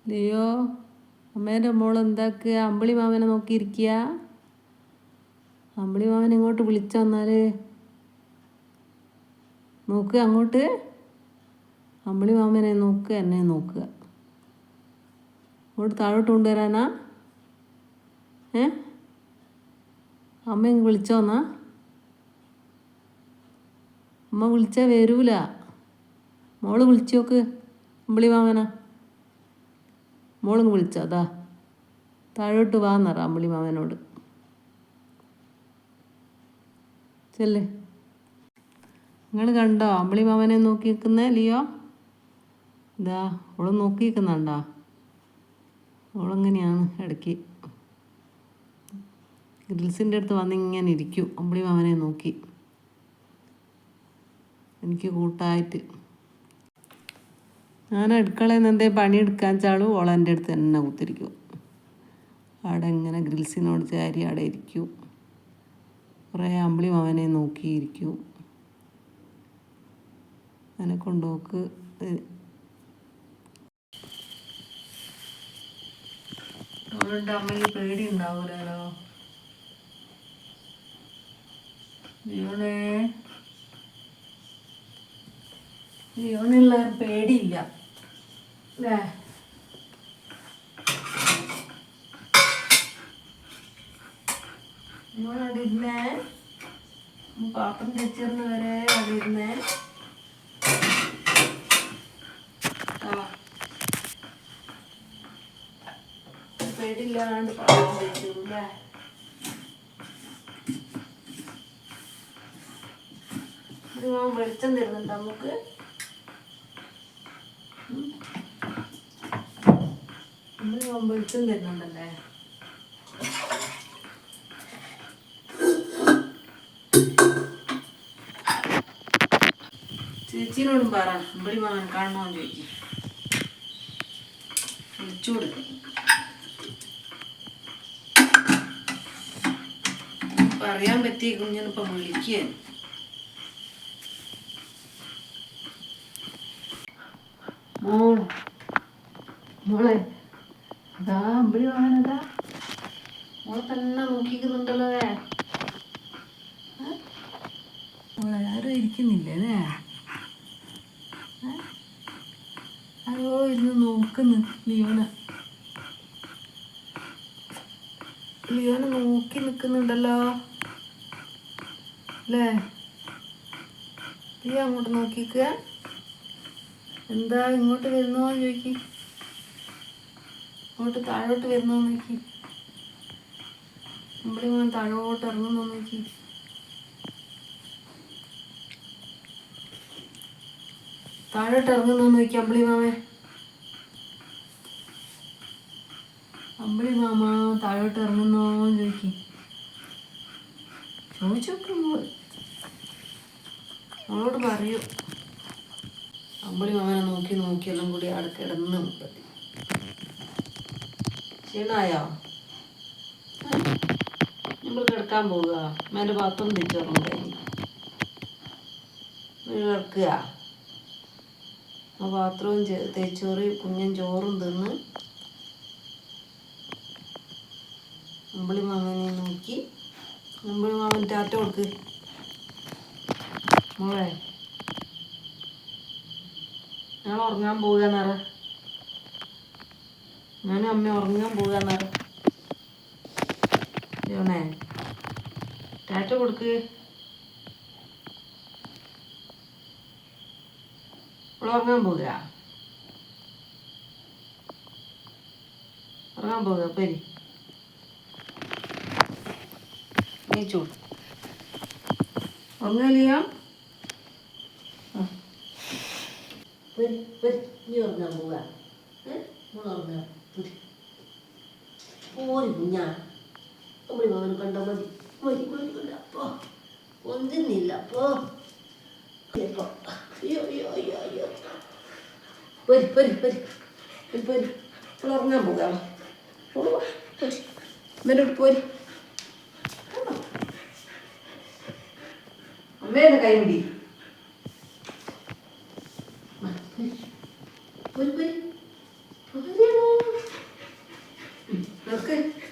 Leo, അമ്മേൻ്റെ മോൾ എന്താക്കുക? അമ്പിളി മാമനെ നോക്കിയിരിക്കുക. അമ്പിളി മാമൻ ഇങ്ങോട്ട് വിളിച്ചു വന്നാൽ നോക്കുക അങ്ങോട്ട്. അമ്പിളി മാമനെ നോക്കുക, എന്നെ നോക്കുക. അങ്ങോട്ട് താഴോട്ട് കൊണ്ടുവരാനാ? അമ്മ ഇങ്ങ് വിളിച്ചോന്നാ? അമ്മ വിളിച്ചാൽ വരൂല. മോള് വിളിച്ചു നോക്ക് അമ്പിളി മാമനാ. മോളിങ്ങ് വിളിച്ചോ? അതാ താഴോട്ട് വാന്നറ അമ്പിളി മാമനോട്. ചെല്ലേ. നിങ്ങൾ കണ്ടോ അമ്പിളി മാമനെ നോക്കി നിൽക്കുന്നേ ലിയോ? ഇതാ ഓള് നോക്കി നിൽക്കുന്നുണ്ടോ? ഓളെങ്ങനെയാണ് ഇടയ്ക്ക് ഗ്രിൽസിൻ്റെ അടുത്ത് വന്നിങ്ങനെ ഇരിക്കും അമ്പിളി മാമനെ നോക്കി, എനിക്ക് കൂട്ടായിട്ട്. ഞാൻ അടുക്കളയിൽ നിന്ന് എന്തേ പണിയെടുക്കാൻ വെച്ചാലും ഓളെൻ്റെ അടുത്ത് തന്നെ കുത്തിരിക്കും. അവിടെ ഇങ്ങനെ ഗ്രിൽസിനോട് ചാരി അവിടെ ഇരിക്കും. കുറേ അമ്പിളി മാമനെ നോക്കിയിരിക്കും. അതിനെ കൊണ്ടുപോക്ക് അവളുടെ അമ്മയ്ക്ക് പേടി ഉണ്ടാവൂലോ. ലിയോണുള്ള പേടിയില്ല അല്ലേ? അവിടെ ഇരുന്നേ, പാത്രം തെച്ചിരുന്ന വരെ അവിടെ ഇരുന്നേ. പേടിയില്ലാണ്ട് പാത്രം തെച്ചിരുന്നു അല്ലേ? വെളിച്ചം തരുന്നുണ്ട് നമുക്ക്. വെളിച്ചം തരുന്നുണ്ടല്ലേ? ചേച്ചീനോടും പറ അമ്പിളി മാമൻ കാണണമെന്ന് ചോദിക്കും. വിളിച്ചു കൊടുക്കും. പറയാൻ പറ്റിയ കുഞ്ഞിനിപ്പം വിളിക്കുക. മോളെ അതാ അമ്പിളി മാമനതാ മോളെ തന്നെ നോക്കിക്കുന്നുണ്ടല്ലോ. മോളെ ആരും ഇരിക്കുന്നില്ലേ അല്ലേ? അയ്യോ ഇരുന്ന് നോക്കുന്നു ലിയോനെ. ലിയോനെ നോക്കി നിൽക്കുന്നുണ്ടല്ലോ അല്ലേ? ലിയോ അങ്ങോട്ട് നോക്കിക്കുക. എന്താ ഇങ്ങോട്ട് വരുന്നോ ചോദിക്കി. അങ്ങോട്ട് താഴോട്ട് വരുന്നോ നോക്കി. അമ്പിളി മാമൻ താഴോട്ട് ഇറങ്ങുന്നോ നോക്കി. താഴോട്ട് ഇറങ്ങുന്നോ നോക്കി അമ്പിളി മാമൻ. അമ്പിളി മാമ താഴോട്ട് ഇറങ്ങുന്നോ ചോദിക്കി. ചോദിച്ചോക്ക് നമ്മളോട് പറയൂ. അമ്പിളി മാമനെ നോക്കി നോക്കിയെല്ലാം കൂടി അവിടെ കിടന്ന് മുപ്പത്തി ക്ഷീണായോ? നമ്മൾ കിടക്കാൻ പോവുക. അമ്മേൻ്റെ പാത്രം തെച്ചോറും കഴിഞ്ഞു കിടക്കുക. ആ പാത്രവും തേച്ചോറി കുഞ്ഞൻ ചോറും തിന്ന് അമ്പിളി മാമനെ നോക്കി. അമ്പിളി മാമൻ ടാറ്റ കൊടുക്ക് മോളെ. ഞങ്ങൾ ഉറങ്ങാൻ പോവുക എന്നറ. ഞാനും അമ്മ ഉറങ്ങാൻ പോവുക എന്നറ. ലിയോണേ ടാറ്റ കൊടുക്ക്. ഉറങ്ങാൻ പോവുക. ഉറങ്ങാൻ പോവുക. പരി നീച്ചോ ഉറങ്ങലിയ. നീ ഉറങ്ങാൻ പോവുക. ഉറങ്ങാൻ പോരി കുഞ്ഞാ. അമ്പിളി മാമനെ കണ്ടാൽ മതി മതി മതി മതി. അപ്പോ ഒന്നുന്നില്ല അപ്പോ. അയ്യോ അയ്യോ അയ്യോ അയ്യോ. വരി വരി വരി വരി. ഉറങ്ങാൻ പോകാം. അമ്മേനോട് പോരി. അമ്മേനെ കൈ പിടി. പോരി പോരി. എടുക്ക്